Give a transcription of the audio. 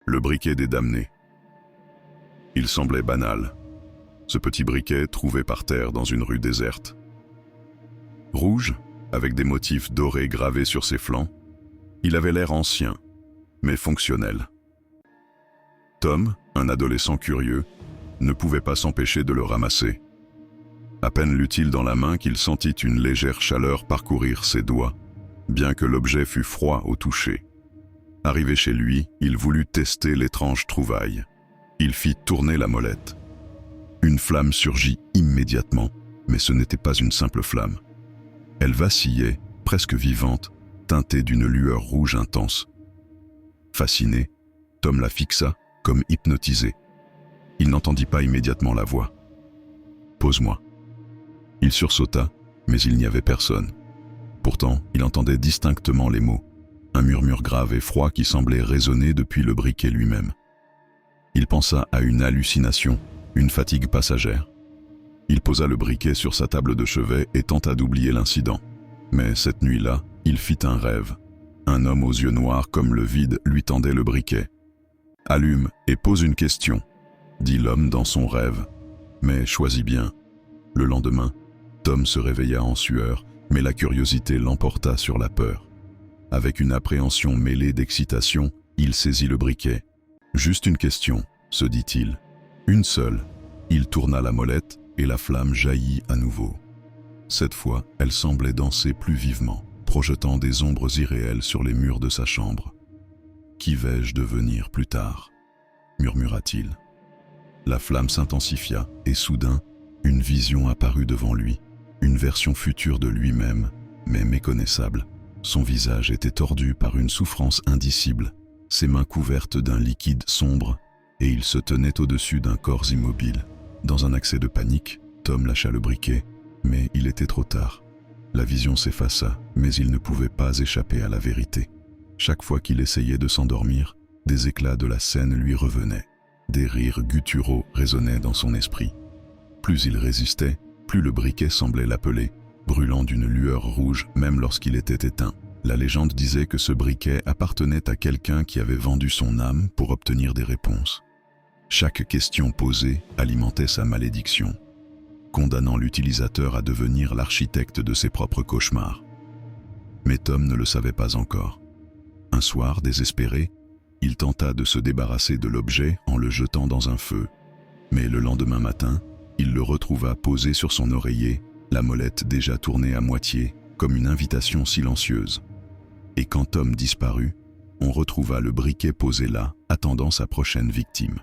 Le briquet des damnés. Il semblait banal, ce petit briquet trouvé par terre dans une rue déserte. Rouge, avec des motifs dorés gravés sur ses flancs, il avait l'air ancien, mais fonctionnel. Tom, un adolescent curieux, ne pouvait pas s'empêcher de le ramasser. À peine l'eut-il dans la main qu'il sentit une légère chaleur parcourir ses doigts, bien que l'objet fût froid au toucher. Arrivé chez lui, il voulut tester l'étrange trouvaille. Il fit tourner la molette. Une flamme surgit immédiatement, mais ce n'était pas une simple flamme. Elle vacillait, presque vivante, teintée d'une lueur rouge intense. Fasciné, Tom la fixa, comme hypnotisé. Il n'entendit pas immédiatement la voix. « Pose-moi ». Il sursauta, mais il n'y avait personne. Pourtant, il entendait distinctement les mots, un murmure grave et froid qui semblait résonner depuis le briquet lui-même. Il pensa à une hallucination, une fatigue passagère. Il posa le briquet sur sa table de chevet et tenta d'oublier l'incident. Mais cette nuit-là, il fit un rêve. Un homme aux yeux noirs comme le vide lui tendait le briquet. « Allume et pose une question », dit l'homme dans son rêve. Mais choisis bien. Le lendemain, Tom se réveilla en sueur, mais la curiosité l'emporta sur la peur. Avec une appréhension mêlée d'excitation, il saisit le briquet. « Juste une question », se dit-il. Une seule. Il tourna la molette et la flamme jaillit à nouveau. Cette fois, elle semblait danser plus vivement, projetant des ombres irréelles sur les murs de sa chambre. « Qui vais-je devenir plus tard ?» murmura-t-il. La flamme s'intensifia et soudain, une vision apparut devant lui, une version future de lui-même, mais méconnaissable. Son visage était tordu par une souffrance indicible, ses mains couvertes d'un liquide sombre, et il se tenait au-dessus d'un corps immobile. Dans un accès de panique, Tom lâcha le briquet, mais il était trop tard. La vision s'effaça, mais il ne pouvait pas échapper à la vérité. Chaque fois qu'il essayait de s'endormir, des éclats de la scène lui revenaient. Des rires gutturaux résonnaient dans son esprit. Plus il résistait, plus le briquet semblait l'appeler, brûlant d'une lueur rouge même lorsqu'il était éteint. La légende disait que ce briquet appartenait à quelqu'un qui avait vendu son âme pour obtenir des réponses. Chaque question posée alimentait sa malédiction, condamnant l'utilisateur à devenir l'architecte de ses propres cauchemars. Mais Tom ne le savait pas encore. Un soir, désespéré, il tenta de se débarrasser de l'objet en le jetant dans un feu. Mais le lendemain matin, il le retrouva posé sur son oreiller, la molette déjà tournée à moitié, comme une invitation silencieuse. Et quand Tom disparut, on retrouva le briquet posé là, attendant sa prochaine victime.